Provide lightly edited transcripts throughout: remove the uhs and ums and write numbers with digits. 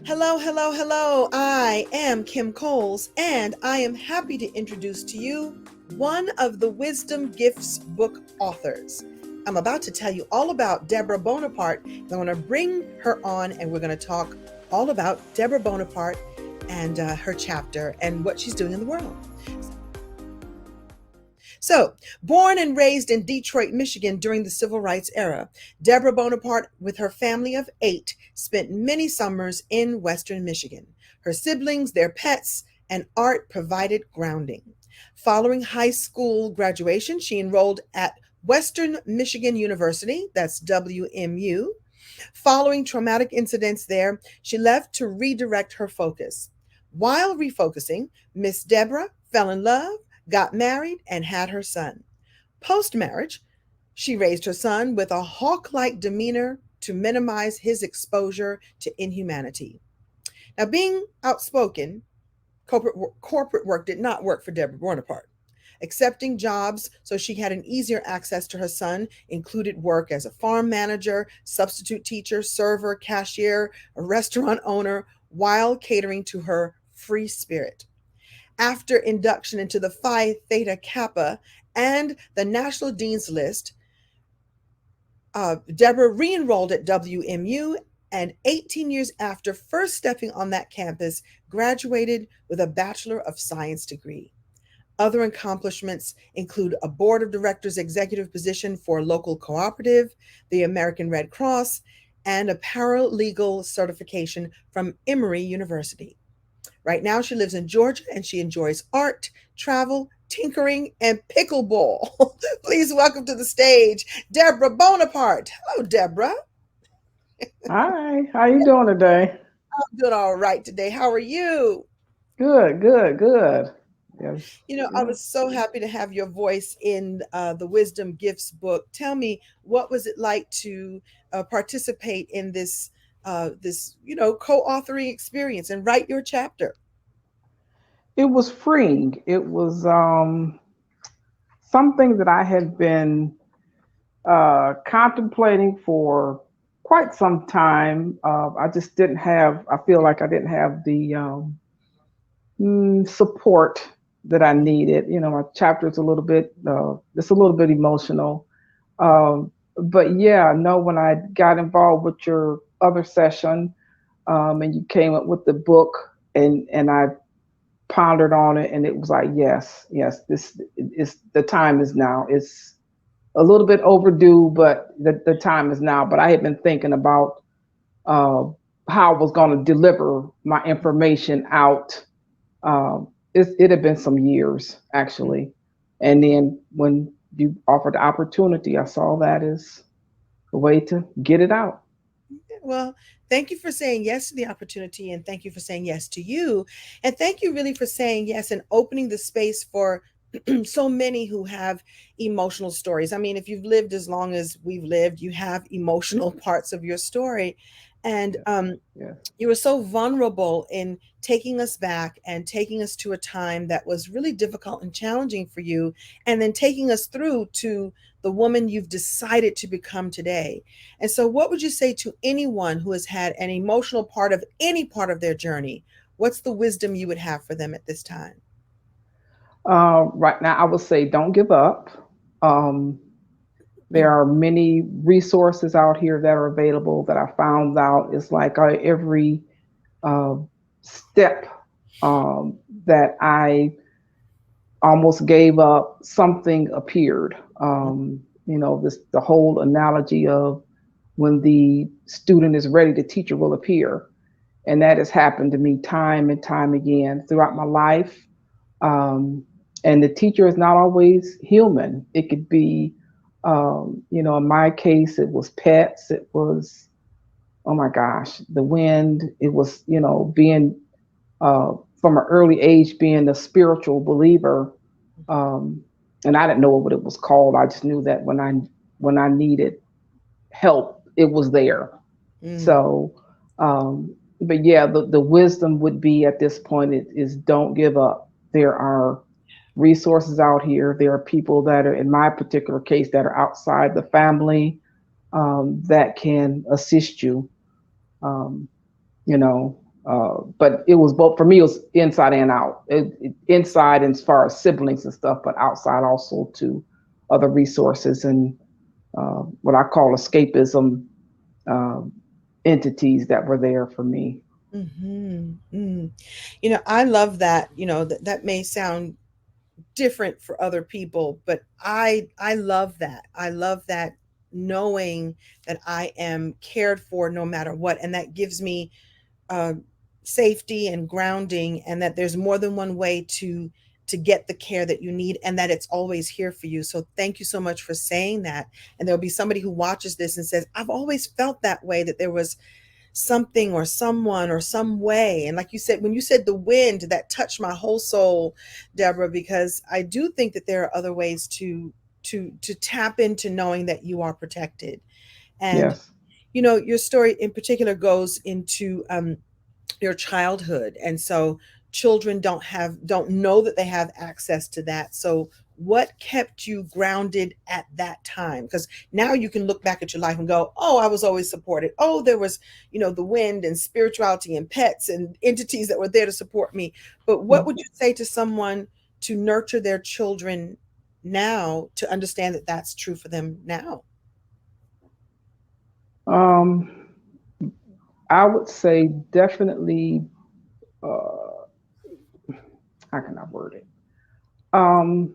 Hello, hello, hello. I am Kim Coles, and I am happy to introduce to you one of the Wisdom Gifts book authors. I'm about to tell you all about Deborah Bonaparte. I'm going to bring her on, and we're going to talk all about Deborah Bonaparte and her chapter and what she's doing in the world. So, born and raised in Detroit, Michigan during the Civil Rights era, Deborah Bonaparte, with her family of 8, spent many summers in Western Michigan. Her siblings, their pets, and art provided grounding. Following high school graduation, she enrolled at Western Michigan University, that's WMU. Following traumatic incidents there, she left to redirect her focus. While refocusing, Miss Deborah fell in love, got married, and had her son. Post marriage, she raised her son with a hawk like demeanor to minimize his exposure to inhumanity. Now, being outspoken, corporate work did not work for Deborah Bonaparte. Accepting jobs so she had an easier access to her son included work as a farm manager, substitute teacher, server, cashier, a restaurant owner, while catering to her free spirit. After induction into the Phi Theta Kappa and the National Dean's List, Deborah re enrolled at WMU and 18 years after first stepping on that campus, graduated with a Bachelor of Science degree. Other accomplishments include a board of directors executive position for a local cooperative, the American Red Cross, and a paralegal certification from Emory University. Right now, she lives in Georgia and she enjoys art, travel, tinkering, and pickleball. Please welcome to the stage, Deborah Bonaparte. Hello, Deborah. Hi, how you doing today? I'm doing all right today. How are you? Good, good, good. Yes, I yeah. was so happy to have your voice in the Wisdom Gifts book. Tell me, what was it like to participate in this co-authoring experience and write your chapter? It was freeing. It was something that I had been contemplating for quite some time. I just didn't have. I feel like I didn't have the support that I needed. My chapter is a little bit. It's a little bit emotional. But yeah, no. When I got involved with your other session, and you came up with the book, and I pondered on it, and it was like, yes, yes, this is the time is now. It's a little bit overdue, but the time is now. But I had been thinking about uh, how I was going to deliver my information out. It had been some years actually, and then when you offered the opportunity, I saw that as a way to get it out. Well, thank you for saying yes to the opportunity, and thank you for saying yes to you. And thank you really for saying yes and opening the space for so many who have emotional stories. I mean, if you've lived as long as we've lived, you have emotional parts of your story. And Yes, yes. you were so vulnerable in taking us back and taking us to a time that was really difficult and challenging for you, and then taking us through to the woman you've decided to become today. And so, what would you say to anyone who has had an emotional part of any part of their journey? What's the wisdom you would have for them at this time? Right now, I would say don't give up. Um, there are many resources out here that are available that I found out. It's like every uh, step that I almost gave up, something appeared. This the whole analogy of when the student is ready, the teacher will appear, and that has happened to me time and time again throughout my life. Um, and the teacher is not always human. It could be, in my case, it was pets. It was, oh my gosh, the wind. It was, being uh, from an early age being a spiritual believer. Um, and I didn't know what it was called. I just knew that when I needed help, it was there. Mm. So, but yeah, the wisdom would be at this point is don't give up. There are resources out here. There are people that are, in my particular case, that are outside the family that can assist you. Um, you know, But it was both for me. It was inside and out. Inside as far as siblings and stuff, but outside also to other resources and what I call escapism uh, entities that were there for me. Hmm. Mm. I love that. That may sound different for other people, but I love that. I love that, knowing that I am cared for no matter what, and that gives me uh, safety and grounding, and that there's more than one way to get the care that you need, and that it's always here for you. So thank you so much for saying that. And there'll be somebody who watches this and says, I've always felt that way, that there was something or someone or some way. And like you said, when you said the wind, that touched my whole soul, Deborah, because I do think that there are other ways to tap into knowing that you are protected. And Yes. your story in particular goes into your childhood, and so children don't know that they have access to that. So what kept you grounded at that time? Because now you can look back at your life and go, oh, I was always supported. Oh, there was the wind and spirituality and pets and entities that were there to support me. But what would you say to someone to nurture their children now, to understand that that's true for them now? Um, I would say definitely. Uh, how can I word it? Um,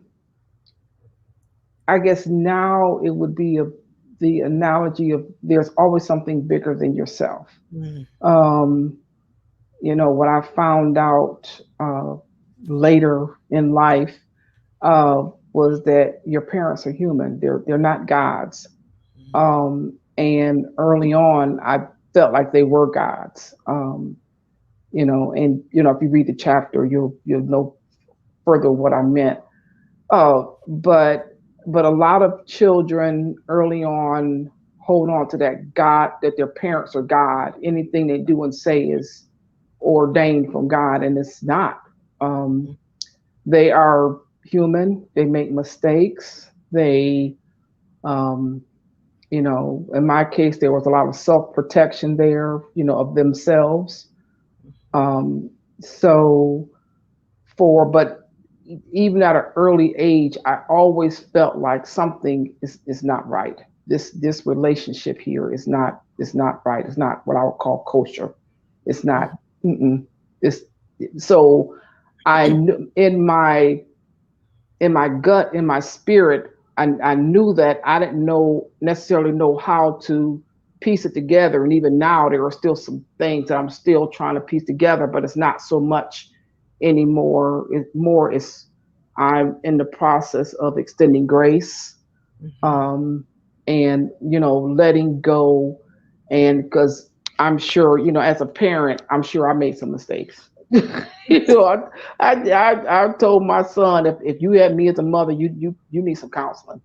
I guess now it would be the analogy of there's always something bigger than yourself. Mm. Um, what I found out later in life was that your parents are human. They're not gods. And early on, I felt like they were gods. And if you read the chapter, you'll know further what I meant. But a lot of children early on hold on to that God, that their parents are God. Anything they do and say is ordained from God, and it's not. Um, they are human. They make mistakes. Um, in my case, there was a lot of self protection there, of themselves. Um, so but even at an early age, I always felt like something is not right. This relationship here is not right. It's not what I would call kosher. It's not. Mm-mm. It's so I knew in my gut, in my spirit, I knew that I didn't necessarily know how to piece it together. And even now, there are still some things that I'm still trying to piece together, but it's not so much anymore. It's I'm in the process of extending grace, Mhm. um, and letting go, and because I'm sure as a parent, I'm sure I made some mistakes. I told my son, if you had me as a mother, you need some counseling.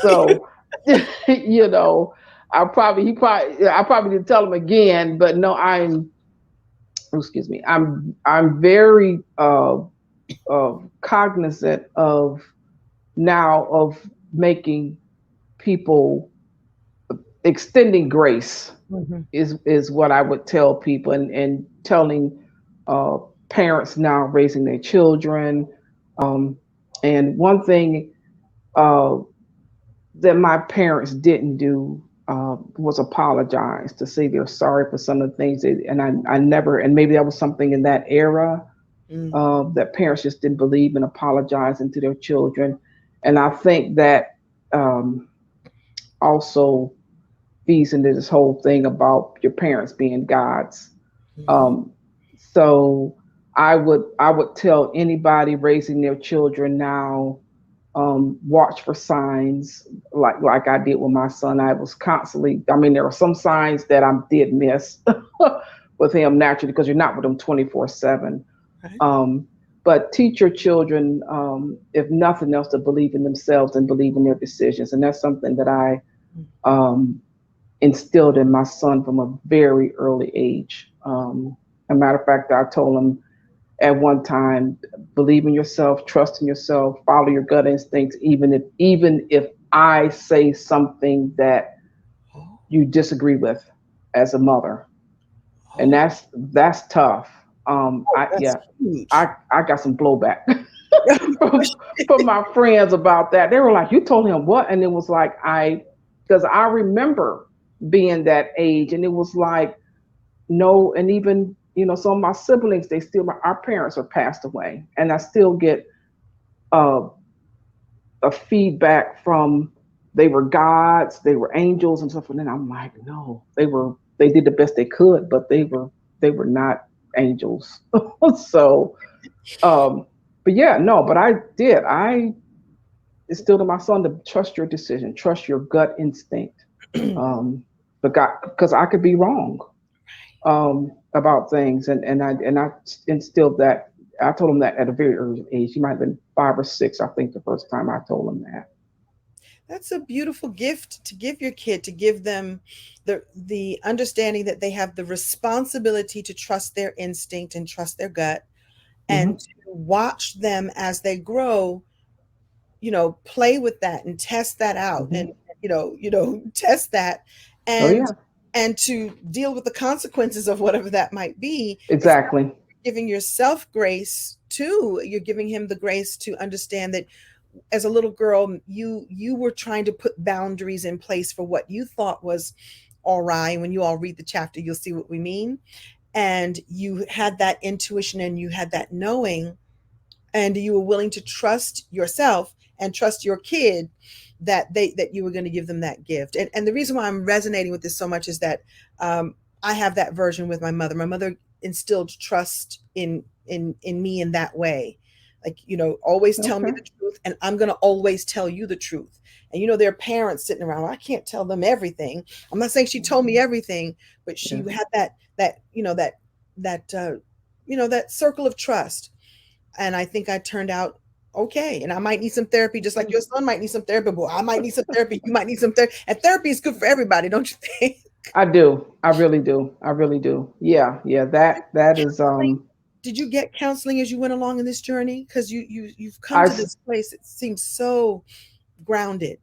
So you know I probably didn't tell him again, but no, excuse me, I'm very cognizant of now of making people extending grace Mhm. is what I would tell people, and telling uh, parents now raising their children. Um, and one thing uh, that my parents didn't do was apologize, to say they're sorry for some of the things and I never, and maybe that was something in that era Mm. that parents just didn't believe in apologizing to their children. And I think that um, also feeds into this whole thing about your parents being gods. Mhm. Um, so I would tell anybody raising their children now, watch for signs like I did with my son. I was constantly. I mean, there are some signs that I did miss with him naturally because you're not with him 24/7. Right. Um, but teach your children, if nothing else, to believe in themselves and believe in their decisions, and that's something that I um, instilled in my son from a very early age. A matter of fact, I told him at one time, believe in yourself, trust in yourself, follow your gut instincts, even if I say something that Oh, you disagree with as a mother. and Oh, that's tough. oh, that's huge. I got some blowback from my friends about that. They were like, "You told him what?" And it was like because I remember being that age, and it was like no, and even some of my siblings, they still our parents are passed away, and I still get uh, a feedback from they were gods, they were angels and stuff, and then I'm like, no, they did the best they could, but they were not angels. So, um, but yeah, no, but I instilled in my son to trust your decision, trust your gut instinct, but God, because I could be wrong about things, and I instilled that. I told him that at a very early age. He might have been 5 or 6, I think, the first time I told him that. That's a beautiful gift to give your kid, to give them the understanding that they have the responsibility to trust their instinct and trust their gut, and Hmm. to watch them as they grow, play with that and test that out, Hmm. and test that, Oh and yeah, to deal with the consequences of whatever that might be. It's not exactly. giving yourself grace too. You're giving him the grace to understand that as a little girl, you were trying to put boundaries in place for what you thought was all right. When you all read the chapter, you'll see what we mean. And you had that intuition and you had that knowing, and you were willing to trust yourself and trust your kid that you were going to give them that gift. And the reason why I'm resonating with this so much is that um, I have that version with my mother. My mother instilled trust in me in that way. Like, always tell me Okay. the truth, and I'm going to always tell you the truth. And there are parents sitting around, I can't tell them everything. I'm not saying she told me everything, but she Yes. had that circle of trust. And I think I turned out okay. And I might need some therapy, just like your son might need some therapy. But I might need some therapy. You might need some therapy. And therapy is good for everybody, don't you think? I do. I really do. I really do. Yeah. Yeah. That is. Counseling. Did you get counseling as you went along in this journey? Because you've come I to this place. It seems so grounded.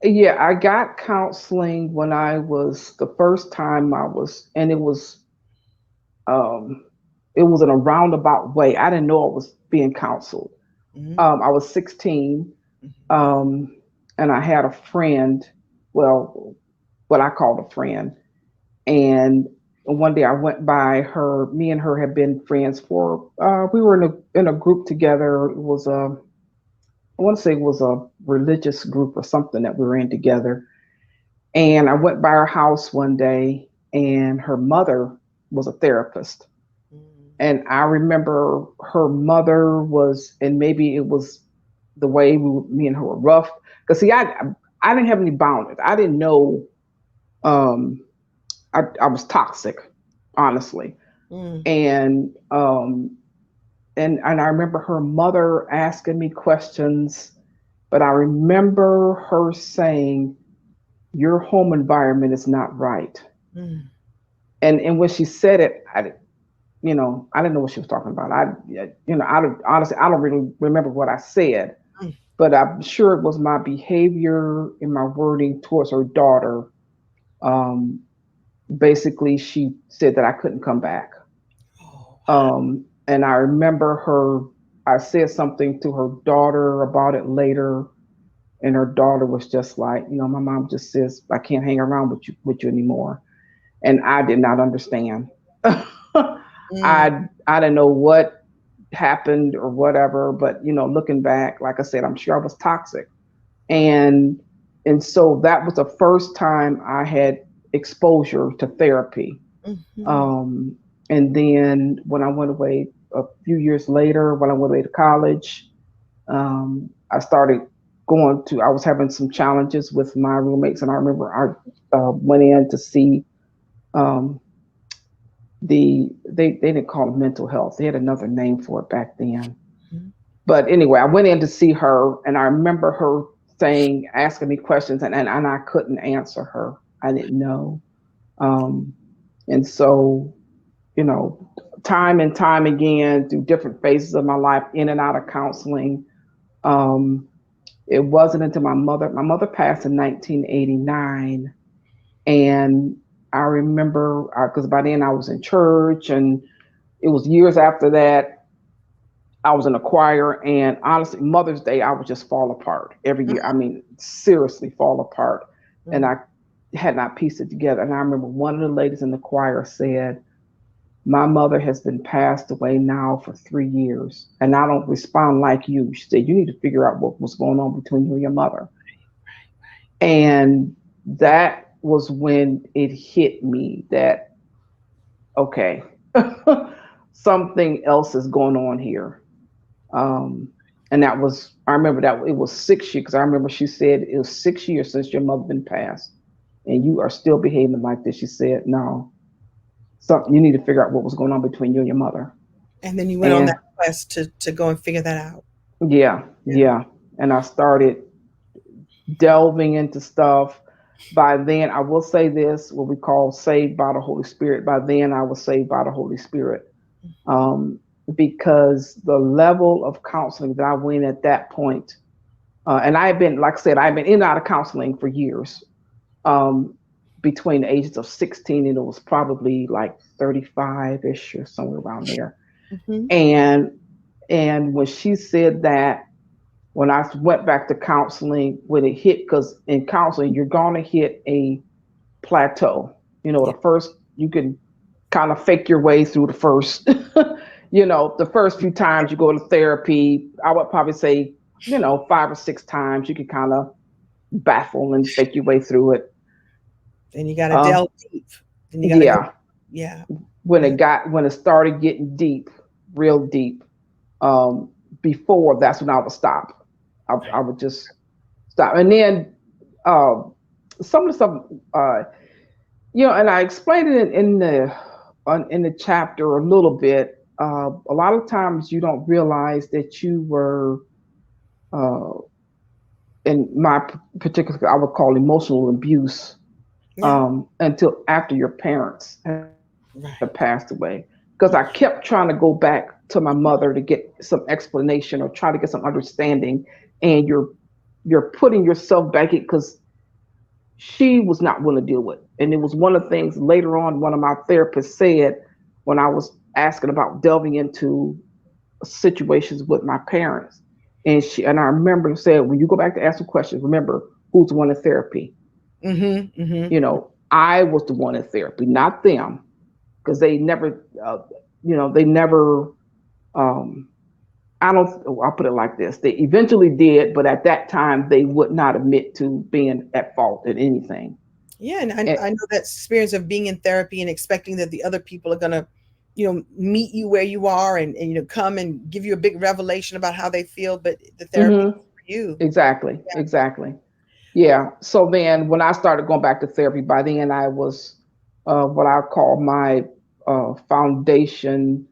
Yeah. I got counseling when I was the first time I was, and um, it was in a roundabout way. I didn't know I was being counseled. Mm-hmm. I was 16, Mm-hmm. um, and I had a friend. Well, what I called a friend. And one day I went by her. Me and her had been friends for. We were in a group together. It was I want to say it was a religious group or something that we were in together. And I went by her house one day, and her mother was a therapist. And I remember her mother was, and maybe it was the way me and her were rough. Because see, I didn't have any boundaries. I didn't know. Um, I was toxic, honestly. Mm-hmm. And I remember her mother asking me questions, but I remember her saying, "Your home environment is not right." Mm-hmm. And when she said it, I didn't know what she was talking about. Honestly, I don't really remember what I said, but I'm sure it was my behavior and my wording towards her daughter. Um, Basically, she said that I couldn't come back. Oh, And I remember I said something to her daughter about it later, and her daughter was just like, my mom just says I can't hang around with you anymore, and I did not understand. mm, I didn't know what happened or whatever, but looking back, like I said, I'm sure I was toxic, and so that was the first time I had exposure to therapy. mhm. Um, and then when I went away a few years later, when I went away to college, I started I was having some challenges with my roommates. And I remember I went in to see um, they didn't call it mental health. They had another name for it back then. Mhm. But anyway, I went in to see her, and I remember her asking me questions, and I couldn't answer her. I didn't know. Um, and so you know, time and time again through different phases of my life, in and out of counseling. Um, it wasn't until my mother passed in 1989, and I remember because by then I was in church, and it was years after that I was in a choir. And honestly, Mother's Day, I would just fall apart every year. I mean, seriously, fall apart. And Mm-hmm. I had not pieced it together. And I remember one of the ladies in the choir said, "My mother has been passed away now for 3 years, and I don't respond like you." She said, "You need to figure out what was going on between you and your mother." And that was when it hit me that, okay, something else is going on here. Um, and that was, I remember that it was 6 years, because I remember she said it was 6 years since your mother been passed, and you are still behaving like this. She said, "No, something, you need to figure out what was going on between you and your mother." And then you went on that And quest to go and figure that out. yeah, Yeah. yeah. And I started delving into stuff. By then, I will say this, what we call saved by the Holy Spirit. By then, I was saved by the Holy Spirit, um, because the level of counseling that I went at that point, and I've been, like I said, I've been in and out of counseling for years, um, between the ages of 16 and it was probably like 35-ish or somewhere around there. Mm-hmm. And when she said that, when I went back to counseling, when it hit, because in counseling you're gonna hit a plateau. You know, Yeah. the first, you can kind of fake your way through the first, the first few times you go to therapy. I would probably say, 5 or 6 times you can kind of baffle and fake your way through it. Then you got to Um, delve deep. Then you got to go. yeah, Yeah. when Yeah. it started getting deep, real deep, um, before, that's when I would stop. I would just stop, and then uh, some of the stuff, uh, and I explained it in the chapter a little bit. A lot of times you don't realize that you were, uh, in my particular, I would call emotional abuse, Yeah. until after your parents have passed away. Right. Because I kept trying to go back to my mother to get some explanation or try to get some understanding, and you're putting yourself back in, because she was not willing to deal with. And it was one of the things later on one of my therapists said when I was asking about delving into situations with my parents. And I remember saying, when you go back to ask the questions, remember who's the one in therapy. Mm-hmm. Mm-hmm. I was the one in therapy, not them, because they never. Um, I don't. I'll put it like this: they eventually did, but at that time, they would not admit to being at fault in anything. Yeah, and And, I know that experience of being in therapy and expecting that the other people are gonna, meet you where you are and come and give you a big revelation about how they feel, but the therapy is mhm, for you. exactly, Yeah. exactly. Yeah. So then, when I started going back to therapy, by then I was, what I call my, foundation,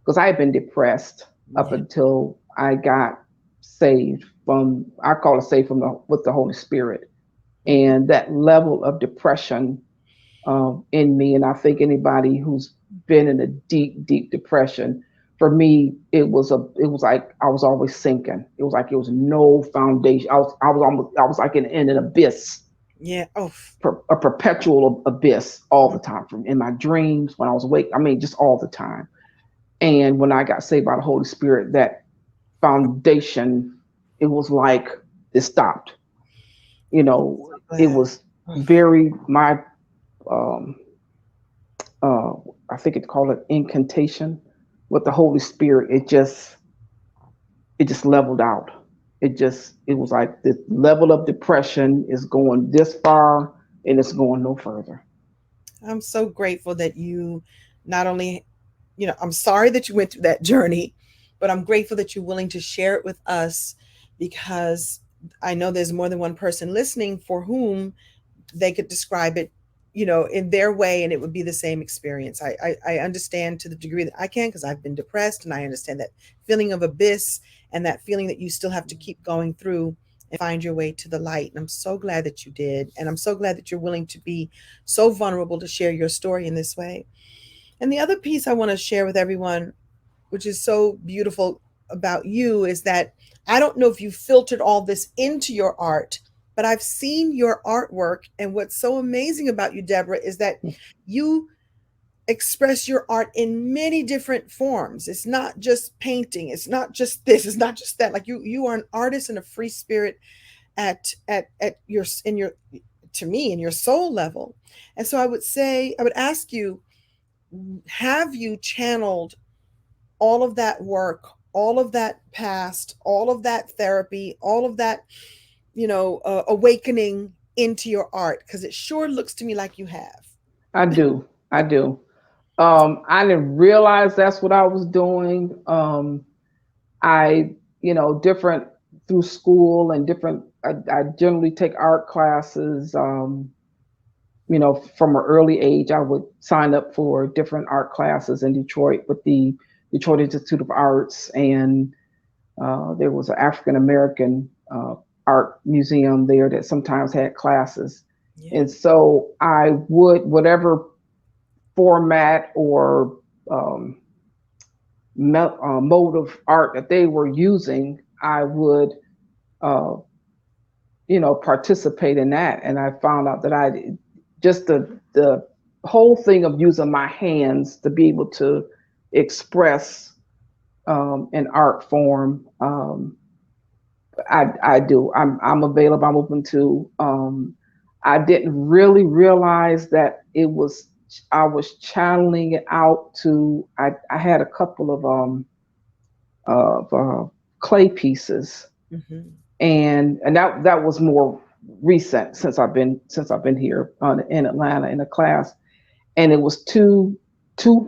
because I had been depressed up Yeah. until I got saved from, I call it saved from with the Holy Spirit. Mm-hmm. And that level of depression, in me, and I think anybody who's been in a deep, deep depression, for me, it was like I was always sinking. It was like it was no foundation. I was like in an abyss, Yeah. Oh. a perpetual abyss all the time, from in my dreams, when I was awake. I mean, just all the time. And when I got saved by the Holy Spirit, that foundation, it was like it stopped. I'm so It glad. was very, my, um, uh, I think it's called an incantation with the Holy Spirit. It just leveled out. It was like the level of depression is going this far and it's going no further. I'm so grateful that you not only, I'm sorry that you went through that journey, but I'm grateful that you're willing to share it with us because I know there's more than one person listening for whom they could describe it, in their way, and it would be the same experience. I understand to the degree that I can because I've been depressed, and I understand that feeling of abyss and that feeling that you still have to keep going through and find your way to the light. And I'm so glad that you did. And I'm so glad that you're willing to be so vulnerable to share your story in this way. And the other piece I want to share with everyone, which is so beautiful about you, is that I don't know if you filtered all this into your art but I've seen your artwork. And what's so amazing about you, Deborah, is that you express your art in many different forms. It's not just painting. It's not just this. It's not just that. Like you are an artist and a free spirit at your in your to me in your soul level. And so I would ask you, have you channeled all of that work, all of that past, all of that therapy, all of that, awakening into your art? Because it sure looks to me like you have. I do. I do. I didn't realize that's what I was doing. I, different through school and different. I generally take art classes. From an early age, I would sign up for different art classes in Detroit with the Detroit Institute of Arts, and there was an African American art museum there that sometimes had classes. Yeah. And so I would, whatever format or um, mode of art that they were using, I would, uh, participate in that. And I found out that I just the whole thing of using my hands to be able to express an art form. I do. I'm available. I'm open to. I didn't really realize that it was. I was channeling it out to. I had a couple of clay pieces, Hmm. and that was more recent since I've been here in Atlanta in a class, and it was two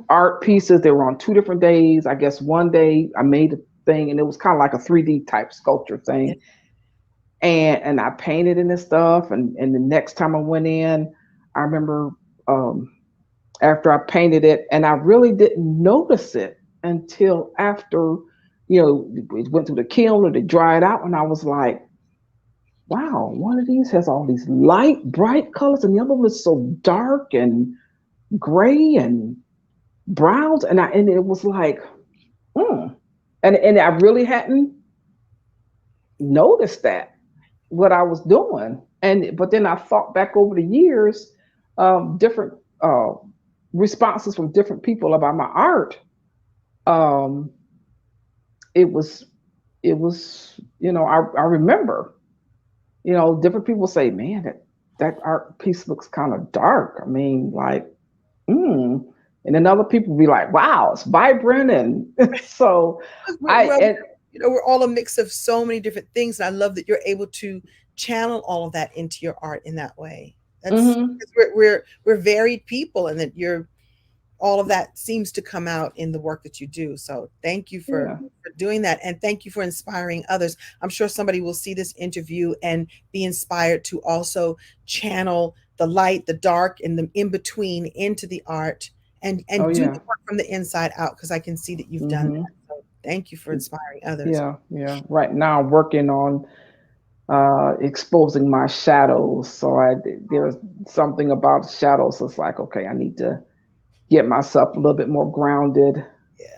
art pieces. They were on 2 different days. I guess one day I made a thing, and it was kind of like a 3D type sculpture Yeah. thing, and I painted in this stuff. And the next time I went in, I remember um, after I painted it, and I really didn't notice it until after it went through the kiln and it dried out, and I was like, wow, one of these has all these light, bright colors, and the other one is so dark and gray and browns, and it was like, hmm. And I really hadn't noticed that what I was doing. And but then I thought back over the years, different responses from different people about my art. Um, it was I remember, different people say, man, that art piece looks kind of dark. I mean, like, mm. And then other people be like, wow, it's vibrant. And so I, Well, and we're all a mix of so many different things, and I love that you're able to channel all of that into your art in that way. That's mhm, 'cause we're varied people, and that you're all of that seems to come out in the work that you do. So thank you yeah, for doing that, and thank you for inspiring others. I'm sure somebody will see this interview and be inspired to also channel the light, the dark, and the in between into the art, oh and do yeah, the work from the inside out, because I can see that you've done mhm, that. So thank you for inspiring others. yeah, yeah. Right now, I'm working on exposing my shadows. So there's something about shadows. It's like, okay, I need to get myself a little bit more grounded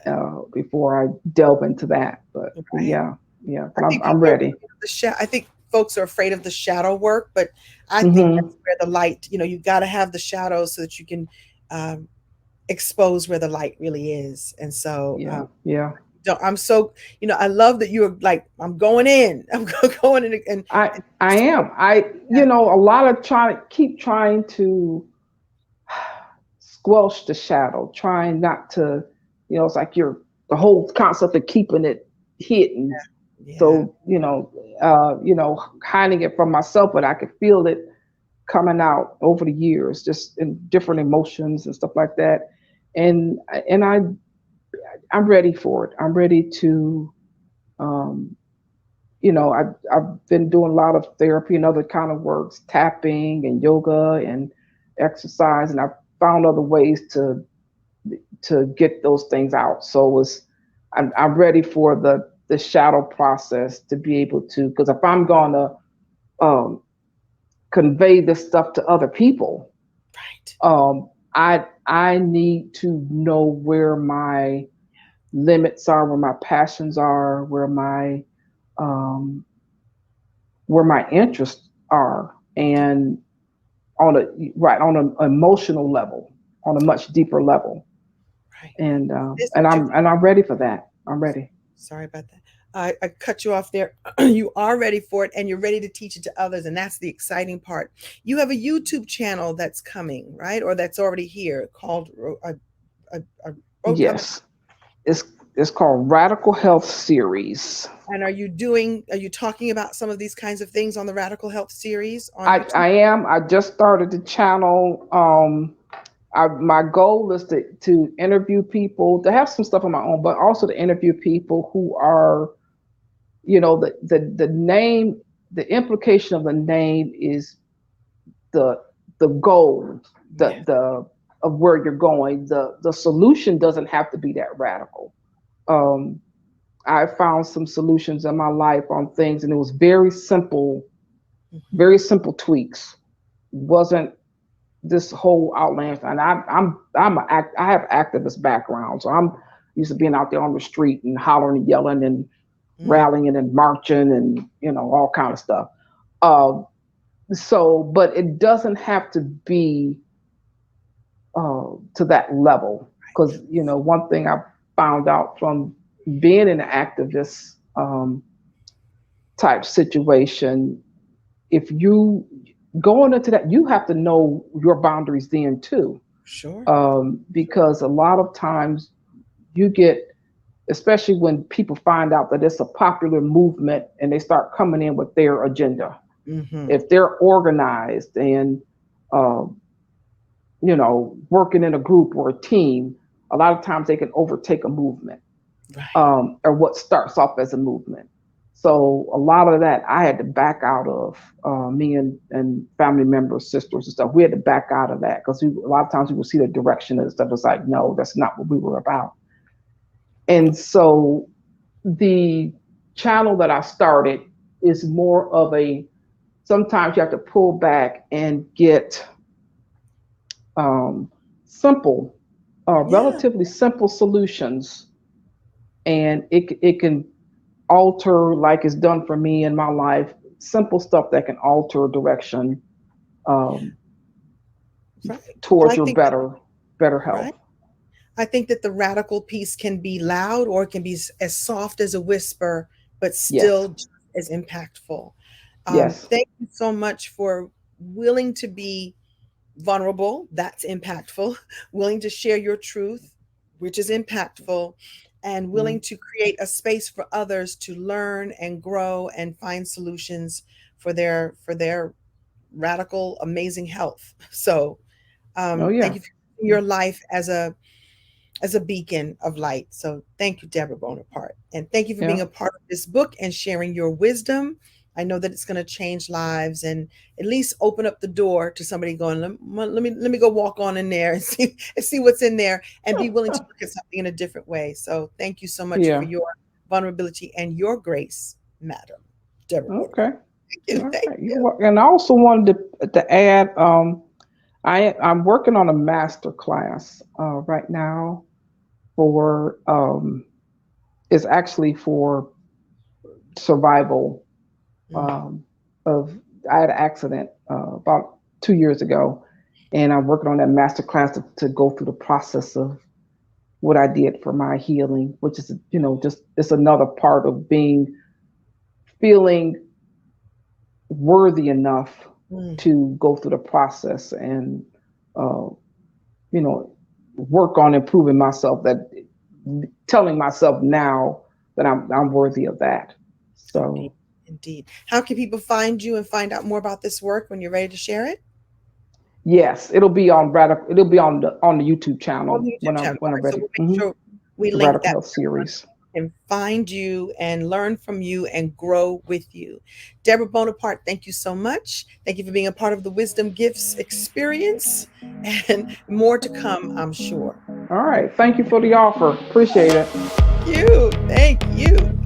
Yeah, before I delve into that. But right. yeah, yeah. I But I'm think I'm people are ready. afraid of I think folks are afraid of the shadow work, but I think that's Hmm. where the light, you got to have the shadows so that you can um, expose where the light really is. And so, Yeah, yeah. I'm so, I love that you're like, I'm going in, I'm going in, I am. A lot of keep trying to squelch the shadow, trying not to, it's like you're the whole concept of keeping it hidden. yeah, So, hiding it from myself, but I could feel it coming out over the years, just in different emotions and stuff like that. And I'm ready for it. I'm ready to um, I've been doing a lot of therapy and other kind of works, tapping and yoga and exercise, and I've found other ways to get those things out. So I'm ready for the shadow process to be able to, because if I'm gonna um, convey this stuff to other people, right. I need to know where my limits are, where my passions are, um, where my interests are, and on a right on an emotional level, on a much deeper level. Right. This And particular, I'm ready for that. I'm ready. sorry about that. I cut you off there. You are ready for it and you're ready to teach it to others. And that's the exciting part. You have a YouTube channel that's coming, right? Or that's already here called I wrote down the, Yes, it's it's called Radical Health Series. and are you talking about some of these kinds of things on the Radical Health series on YouTube? I am. I just started the channel. My goal is to interview people, to have some stuff on my own, but also to interview people who are, the name, the implication of the name is the the goal, Yeah. the of where you're going. The solution doesn't have to be that radical. Um, I found some solutions in my life on things, and it was Hmm. very simple tweaks. Wasn't this whole outlandish? And I have activist background, so I'm used to being out there on the street and hollering and yelling and Mm, rallying and marching and all kind of stuff. Uh, but it doesn't have to be to that level, because one thing I found out from being an activist type situation, if you going into that, you have to know your boundaries then too, sure. because a lot of times you get, especially when people find out that it's a popular movement and they start coming in with their agenda. Hmm. If they're organized and uh, working in a group or a team, a lot of times they can overtake a movement, Right. or what starts off as a movement. So a lot of that I had to back out of. Me and family members, sisters and stuff. We had to back out of that because a lot of times we would see the direction and stuff. It's like, no, that's not what we were about. And so the channel that I started is more of a, sometimes you have to pull back and get um, simple, Yeah. relatively simple solutions, and it can alter, like it's done for me in my life. Simple stuff that can alter direction um, Right. Well, towards I your think that, better right. health. I think that the radical piece can be loud or it can be as soft as a whisper, but Yes, still just as impactful. yes, Thank you so much for willing to be vulnerable. That's impactful. Willing to share your truth, which is impactful, and willing mm, to create a space for others to learn and grow and find solutions for their radical, amazing health. So, oh thank yeah, you for your life as a beacon of light. So thank you, Deborah Bonaparte. And thank you for being yeah. a part of this book and sharing your wisdom. I know that it's going to change lives and at least open up the door to somebody going, let me go walk on in there and see what's in there and be willing to look at something in a different way. So thank you so much for Yeah. your vulnerability and your grace, Madam Deborah Okay. Bonaparte. Thank you. All Thank right. you. And I also wanted to add, I'm working on a master class right now for it's actually for survival Mm. um, of. I had an accident about 2 years ago, and I'm working on that master class to go through the process of what I did for my healing, which is just it's another part of feeling worthy enough Mm. to go through the process and uh, you know work on improving myself, that telling myself now that I'm worthy of that. Indeed. So Indeed. How can people find you and find out more about this work when you're ready to share it? yes, it'll be on the YouTube On channel the YouTube channel. All when I'm right. So ready. we'll make sure we The link Radical that Health series. and find you and learn from you and grow with you. Deborah Bonaparte, thank you so much. Thank you for being a part of the Wisdom Gifts experience and more to come, I'm sure. All right, thank you for the offer, appreciate it. Thank you. Thank you.